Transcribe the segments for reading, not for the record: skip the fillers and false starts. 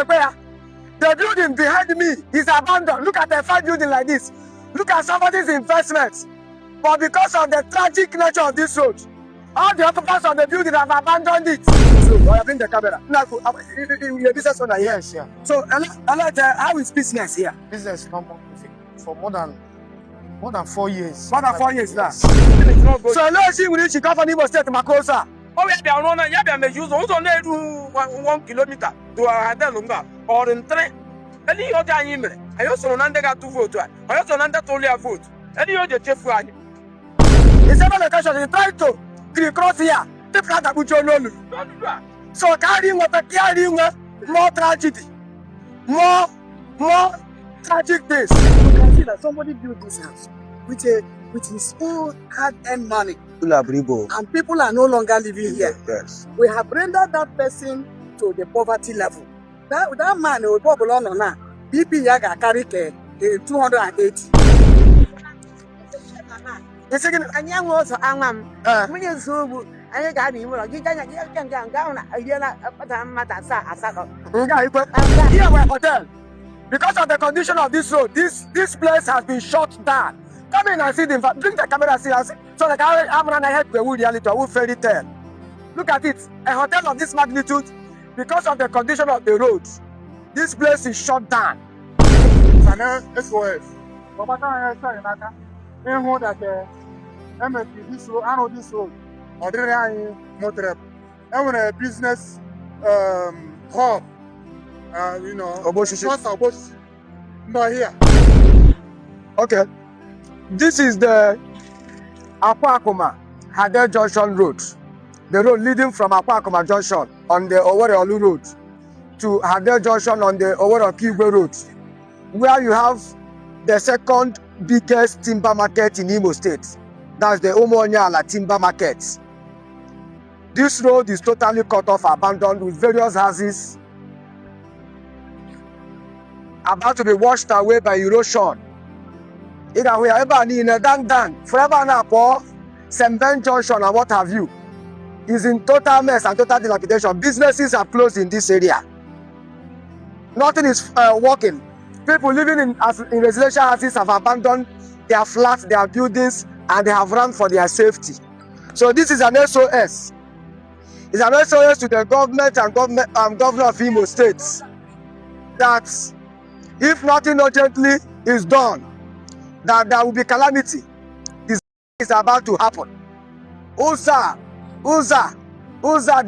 The building behind me is abandoned. Look at the fine building like this. Look at somebody's investment. But because of the tragic nature of this road, all the occupants of the building have abandoned it. So, I bring the camera. Now, your business owner here. Yes, yeah. So, how is business here? Business normal for more than 4 years. More than 4 years now. So, let's see when you come from Imo State, Makosa. Oh, yeah, they are on a use also 1 kilometer to a Hadelunga or in 3. Any other email. I also under 2 votes. I also under totally a vote. Any other Jeff Ryan. It's another location. You try to cross here. The flat that you so carrying more tragedy. More tragic things. You can see that somebody built this house with his own hard-earned money. And people are no longer living here. Yes. We have rendered that person to the poverty level. That man will go along now. BP Yaga carry 280. The second, anh em ngồi sợ ăn làm mấy người xưa anh cái bị mà cái mà ta sa rồi. Here we are hotel. Because of the condition of this road, this place has been shut down. Come in and see the bring the camera see so like I'm running ahead to a wood reality, a wood fairy tale. Look at it, a hotel of this magnitude, because of the condition of the road, this place is shut down. SOS. This road, I know this road. Ordinary motor. I want a business hub. You know, not here. Okay. This is the Akwakuma Hadel Junction Road. The road leading from Akwakuma Junction on the Owerri Road to Hadel Junction on the Owerri Road, where you have the second biggest timber market in Imo State. That's the Omo timber market. This road is totally cut off, abandoned, with various houses about to be washed away by erosion. Either we are ever in a dan forever now for St. Ben Junction and what have you is in total mess and total dilapidation. Businesses are closed in this area. Nothing is working. People living in residential houses have abandoned their flats, their buildings, and they have run for their safety. So this is an SOS. It's an SOS to the government and governor of Imo State that if nothing urgently is done, that there will be calamity. This is about to happen. Uza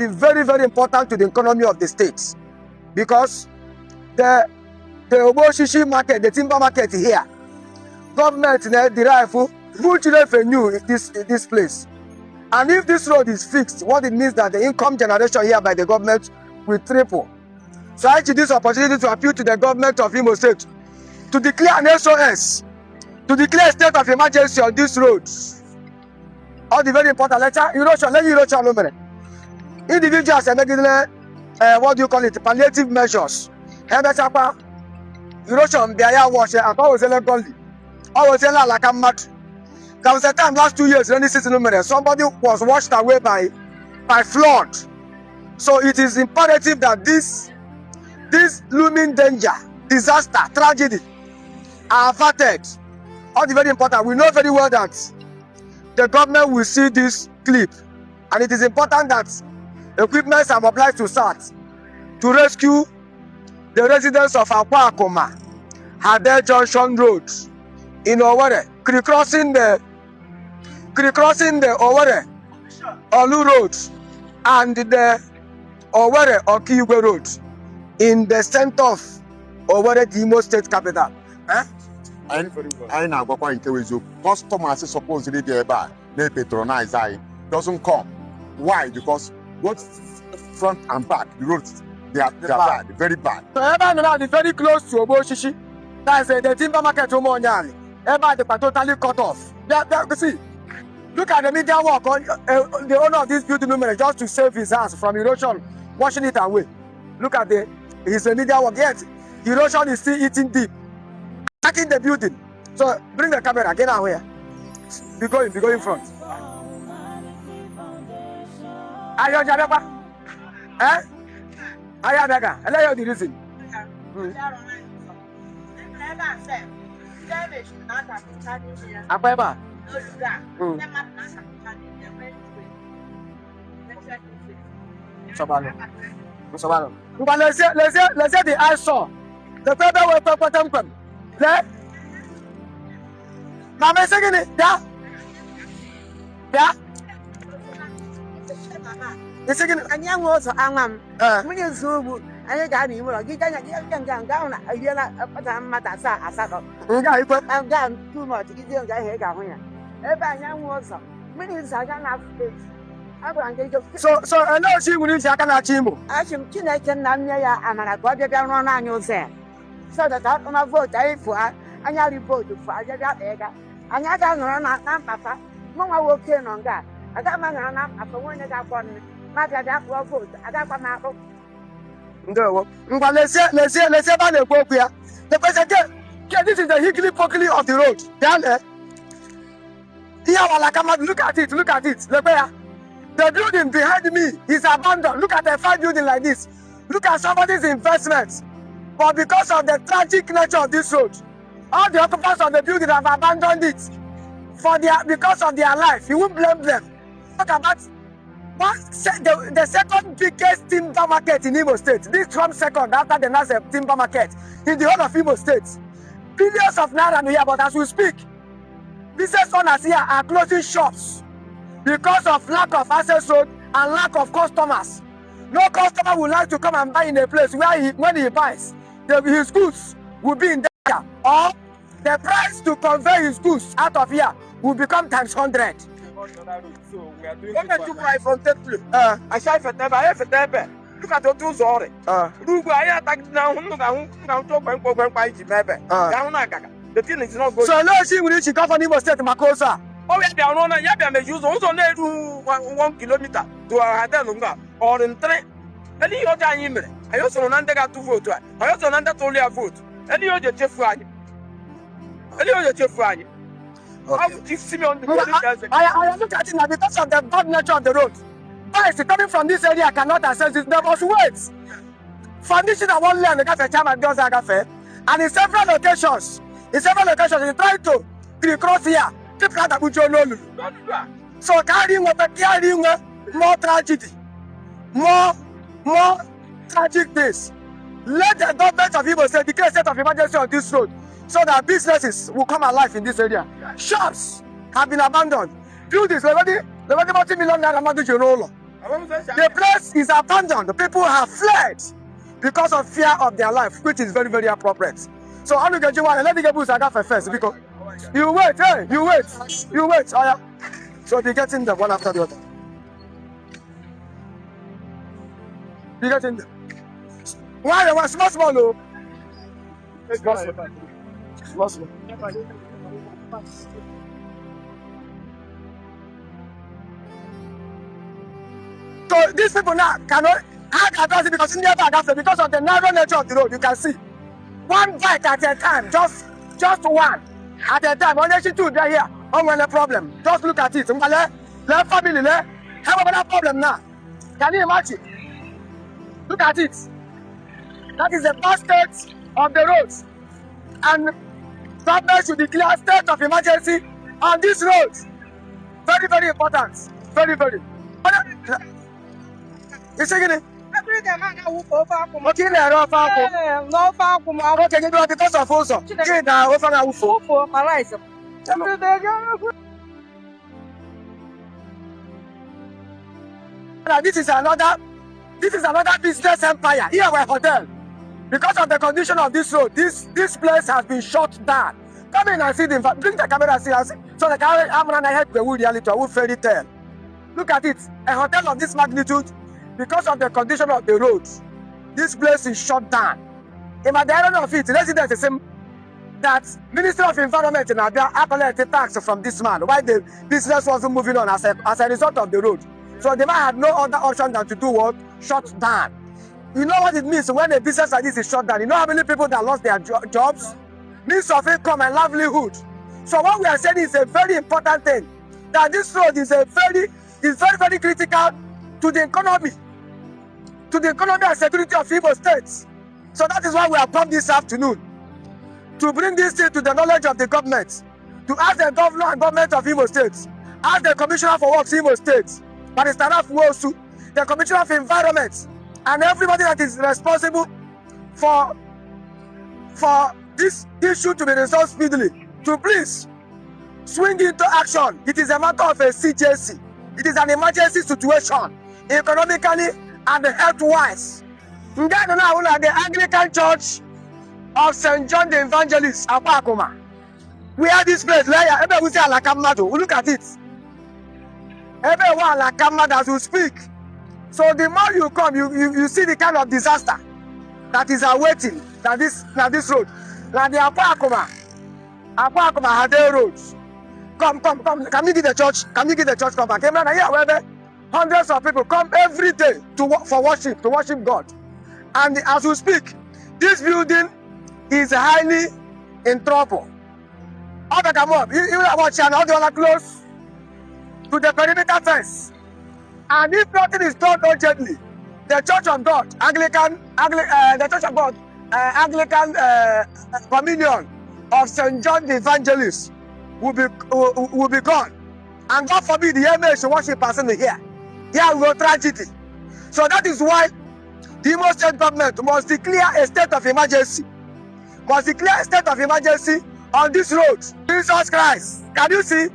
is very, very important to the economy of the state, because the Oboshishi market, the timber market here, government derive huge revenue in this place. And if this road is fixed, what it means that the income generation here by the government will triple. So I take this opportunity to appeal to the government of Imo State to declare an SOS, to declare a state of emergency on this road. All the very important letter, erosion, individuals are making what do you call it, palliative measures. Erosion, mbieri wash, and always like a mad. There was a time last 2 years, somebody was washed away by flood. So it is imperative that this looming danger, disaster, tragedy are averted. All the very important. We know very well that the government will see this clip, and it is important that equipment are mobilized to start to rescue the residents of Akwakuma Hadel Junction Road in Owerri, crossing the Owerri Olu Road and the Owerri Okigwe Road in the center of Owerri, the Imo State capital. I now go into with customers supposedly there by they patronize doesn't come. Why? Because both front and back, the roads they are bad, very bad. So everyone is very close to Oboshishi. That's the timber market Omonyali. Everybody is totally cut off. See, look at the media work on the owner of this building just to save his house from erosion, washing it away. Look at his media work. Yet erosion is still eating deep, attacking the building. So bring the camera again out here. Be going front. Ayo Jabeka. Ayo Bega. I know the reason. Akweba. Sobalo. But let's say the eyesore. The paper will put them. Let. Mama saying it. Yeah. Yeah. You saying it. And young was angam. When you so I got him. You can down. I did not matter. I sat up. I'm down too much. You don't get here. Every young was when you say I can have faith. So I know she will use Yakana. I should can none near and I got it down on annual say. So that on my vote, I for and I report to fire that egg. And I got no papa. No, I will turn on that. I got my run up after one that I've gone. Matter that vote. I got my mouth. No, but let's say about the book here. The president, this is the higgly pockly of the road. Down there. Here, look at it. Look where. The building behind me is abandoned. Look at the fine building like this. Look at somebody's investment. But because of the tragic nature of this road, all the occupants of the building have abandoned it because of their life. You won't blame them. Talk about the second biggest timber market in Imo State. This comes second after the last timber market in the whole of Imo State. Billions of naira here, but as we speak, business owners here are closing shops because of lack of access road and lack of customers. No customer would like to come and buy in a place where when he buys, his goods will be in danger, or the price to convey his goods out of here will become times 100. So we are doing from I shall for never have a temper. Look at the two sorry. I attacked now. The thing is not good. So now she will reach Imo State Makosa. Oh, we are on a Yabia use also 1 kilometer to a Hadelunga or in 3. And you are dying. I also under to vote. I also under to a vote. And you are the Jeff Ryan. And you are the Jeff Ryan. How would you see me on the I look at it now because of the bad nature of the road. Bikes coming from this area cannot access it. There was wait. Foundation at one land, the cafe chairman does a cafe. And in several locations, he tried to cross here. So carrying more tragedy, more tragic things. Let the government of Imo State declare a state of emergency on this road so that businesses will come alive in this area. Shops have been abandoned. Buildings, the place is abandoned. The people have fled because of fear of their life, which is very, very appropriate. So I'm going to let me get boost first because you wait. Oh, yeah. So they get in there one after the other. You get in there. Why they were small, no? Small. So these people now cannot address it because in the because of the narrow nature of the road. You can see one bike at a time, just one at a time. Only two there here. On the problem. Just look at it. Let family have another problem now. Can you imagine? Look at it. That is the first state of the roads. And government should declare state of emergency on this road. Very, very important. Very, very. You see it? Okay, because of also. This is another business empire. Here we're hotel. Because of the condition of this road, this place has been shut down. Come in and see the bring the camera and see. So the camera I help the wood reality, a wood fairy tale. Look at it. A hotel of this magnitude, because of the condition of the road, this place is shut down. In the end of it, residents the same that Ministry of Environment in Abia collected tax from this man. Why the business wasn't moving on as a result of the road. So the man had no other option than to do what? Shut down. You know what it means when a business like this is shut down? You know how many people that lost their jobs? Means of income and livelihood. So what we are saying is a very important thing. That this road is very, very critical to the economy and security of Imo State. So that is why we have come this afternoon to bring this thing to the knowledge of the government, to ask the governor and government of Imo State, ask the Commissioner for Works Imo State, Barrister Wosu, the Commissioner of Environment, and everybody that is responsible for this issue to be resolved speedily, to please swing into action. It is a matter of a CJC. It is an emergency situation, economically and health-wise. The Anglican Church of St. John the Evangelist, Akwakuma. We have this place, look at it. Everyone as we speak. So the more you come, you see the kind of disaster that is awaiting this road. Like the Akwakuma had their roads. Come. Can you give the church? Can you give the church come back? Amen. Here, hundreds of people come every day to worship God. And as we speak, this building is highly in trouble. All that come up, you watch and all the other close to the perimeter fence. And if nothing is done urgently, the Church of God, Anglican Communion of St. John the Evangelist will be gone. And God forbid the MA should worship person here. Here we go tragedy. So that is why the Imo State government must declare a state of emergency. Must declare a state of emergency on this road. Jesus Christ. Can you see?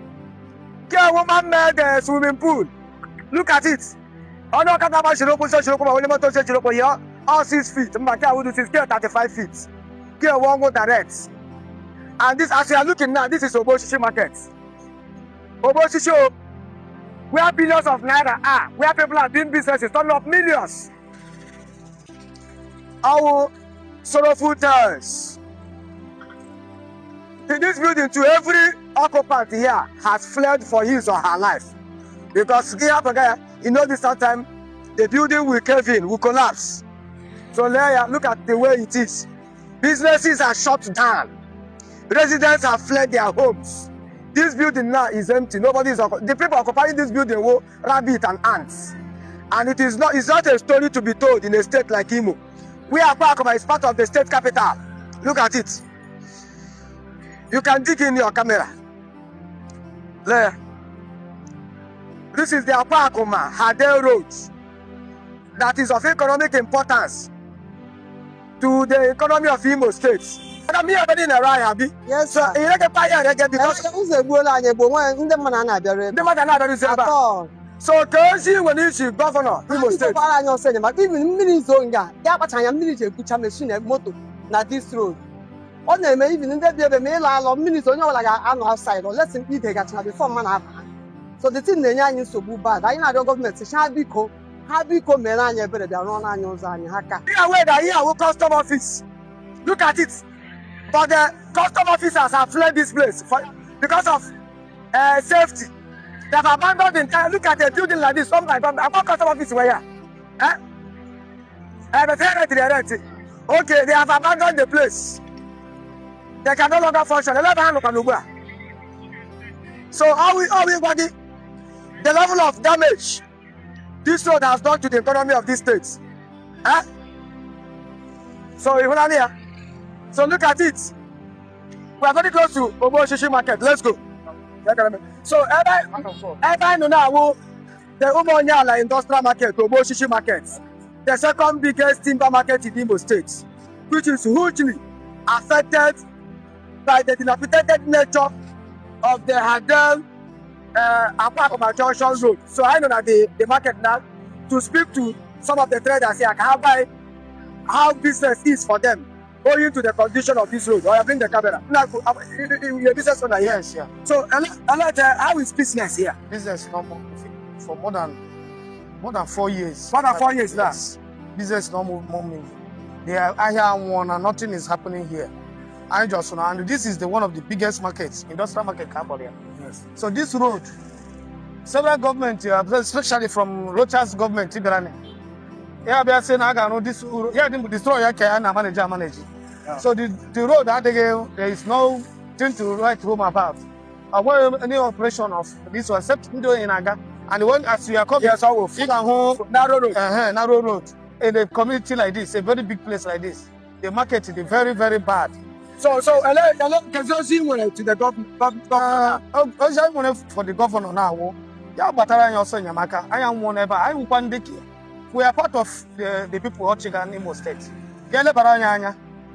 Here woman made a swimming pool. Look at it. All 6 feet. Mbaka will do 35 feet. Here one go direct. And this, as you are looking now, this is Oboshishi market. Oboshishi, where billions of naira are, where people are doing businesses, turning up millions. Our sorrowful tales. In this building, to every occupant here has fled for his or her life. Because you know this time, the building will cave in, will collapse. So look at the way it is. Businesses are shut down. Residents have fled their homes. This building now is empty. The people occupying this building were rabbits and ants. And it's not a story to be told in a state like Imo. Akwakuma is part of the state capital. Look at it. You can dig in your camera. There. This is the Akwakuma Hadel Road. That is of economic importance to the economy of Imo State. Yes, sir. So, Kersi, when you see governor, Imo State. This road. On the even in the mail, minutes on your like I'm outside or let's simply take a chance before man. So the thing the young is so bad. I know the government shall be called. How be called Melania better than on annuals and Haka. Here, where the here custom office. Look at it. But the custom officers have fled this place because of safety. They have abandoned the entire. Look at a building like this. Oh my God, about custom office where here? Okay, they have abandoned the place. They can no longer function. So everybody, the level of damage this road has done to the economy of this state. So look at it. We are very close to Oboshishi market. Let's go. So every now the Umonyala industrial market, Oboshishi market, the second biggest timber market in Imo State, which is hugely affected by the dilapidated nature of the Hadel Akwakuma Junction Road. So I know that the market now to speak to some of the traders here, how business is for them owing to the condition of this road. Or I bring the camera. Now, your business owner here. Yes, yeah. So how is business here? Business normal for more than 4 years. More than 4 years now. Yes. Business normal moving. I hear one and nothing is happening here. And this is one of the biggest markets, industrial market Cambodia. Yes. So this road, several governments, especially from Rochas government, yeah, they are saying I know this road, yeah, they destroy and manage. Yeah. So the road there is no thing to write home about. Avoid any operation of this one except in Aga. And when as you are coming, yes, you can hold narrow road. Narrow road in a community like this, a very big place like this. the market is very, very bad. So, Kezozi went to the government. For the governor now. Yeah, but I also Yamaka. I am one ever. I am one decay. We are part of the people watching Owerri Imo State.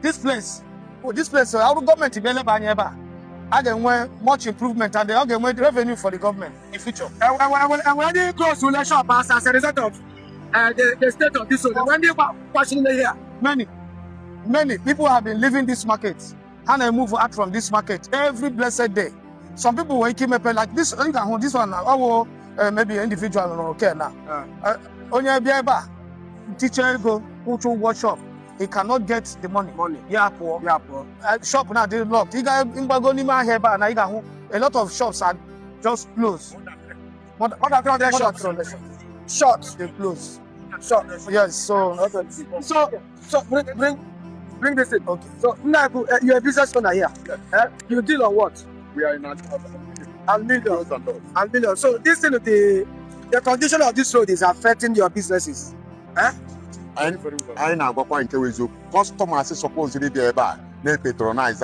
This place, our government is very bad. I don't want much improvement and they are going to revenue for the government in future. And when they close to the shop as a result of the state of this, when they were watching here, many people have been leaving this market and they move out from this market every blessed day. Some people were keep like this. This one, maybe individual or okay now. Only teacher go to workshop. He cannot get the money. Yeah, poor. Shop now they locked. A lot of shops are just closed. What are shops? Shops They close. Yes. So bring this in. okay. So now you're a business owner here. You deal on what? We are in a millions. So this thing, the condition of this road is affecting your businesses. I na Akwakuma nke wezo. Customers is supposedly there by they patronize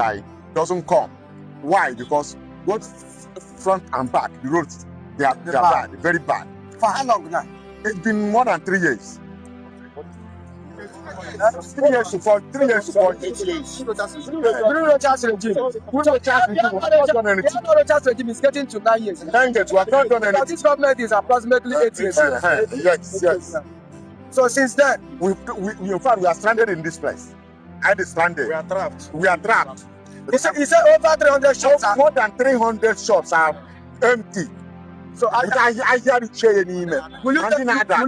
doesn't come. Why? Because both front and back the roads they are bad, very bad. For how long now? It's been more than 3 years. 3 years to 4 3 years to 4 years. Rochas regime. Rochas regime is getting to 9 years. 9 years. We have not done anything. This government is approximately 8 years. Yes. So since then, we in fact we are stranded in this place. I is stranded. We are trapped. You said over 300 shops. More than 300 shops are empty. So I hear the chair in email. will you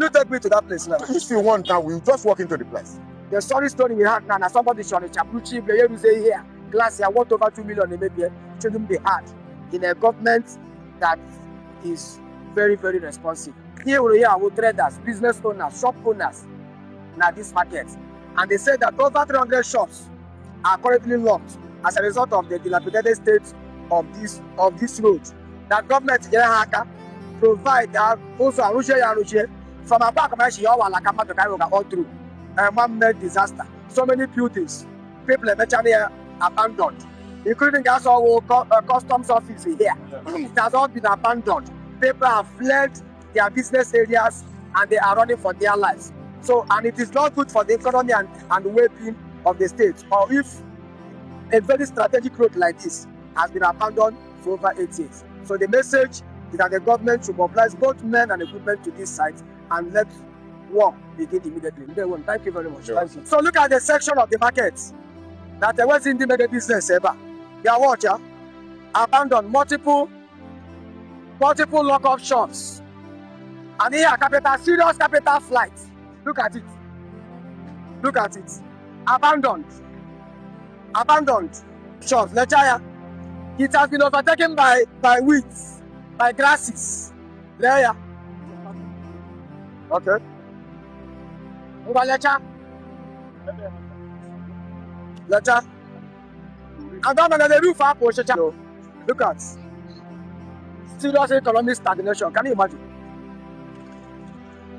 take me to that place now? If you want now, we'll just walk into the place. The story we had now, somebody showed a chapuchi, you say here, glass here, worth over 2 million, maybe shouldn't be hard in a government that is very, very responsive. Here we are with traders, business owners, shop owners, now this market. And they said that over 300 shops are currently locked as a result of the dilapidated state of this road. That government provide also from a back of all through man-made disaster. So many buildings, people are abandoned, including gas or customs office here. It has all been abandoned. People have fled their business areas and they are running for their lives. So, and it is not good for the economy and the well-being of the state. Or if a very strategic road like this has been abandoned for over 8 years. So the message is that the government should mobilize both men and equipment to this site and let work begin immediately. Thank you very much. Sure. Thank you. So look at the section of the market that the West Indian mega business ever. They are what, yeah? Abandoned multiple lock-up shops. And here, serious capital flight. Look at it. Abandoned shops. Lechaya. It has been overtaken by weeds, by grasses. There. Okay. Lecha. And then the roof up. Look at serious economic stagnation. Can you imagine?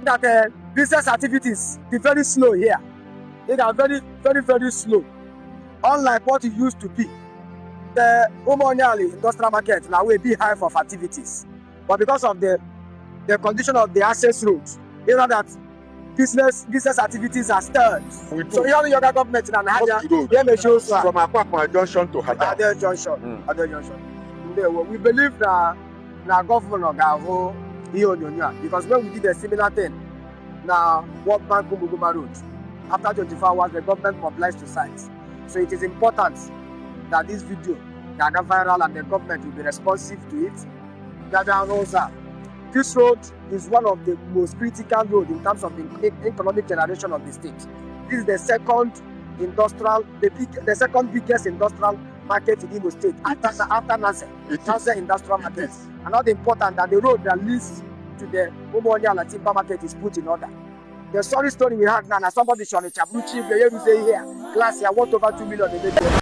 That business activities be very slow here. They are very, very, very slow. Unlike what it used to be. The Umonyali industrial market now will be high for activities. But because of the condition of the access roads, you know that business activities are stalled. So here the yoga government in Anahaja, they may show from Akwakuma junction to Ade junction. We believe that governor Gavo because when we did a similar thing, now World Bank Kumuguma Road, after 24 hours, the government mobilized to sites. So it is important that this video can go viral and the government will be responsive to it. This road is one of the most critical roads in terms of the economic generation of the state. This is the second biggest industrial market in Imo State after Nase industrial market. Another important that the road that leads to the Umonia Latimba market is put in order. The story we had now, somebody showed a chabuchi, here, glass here, worth over 2 million.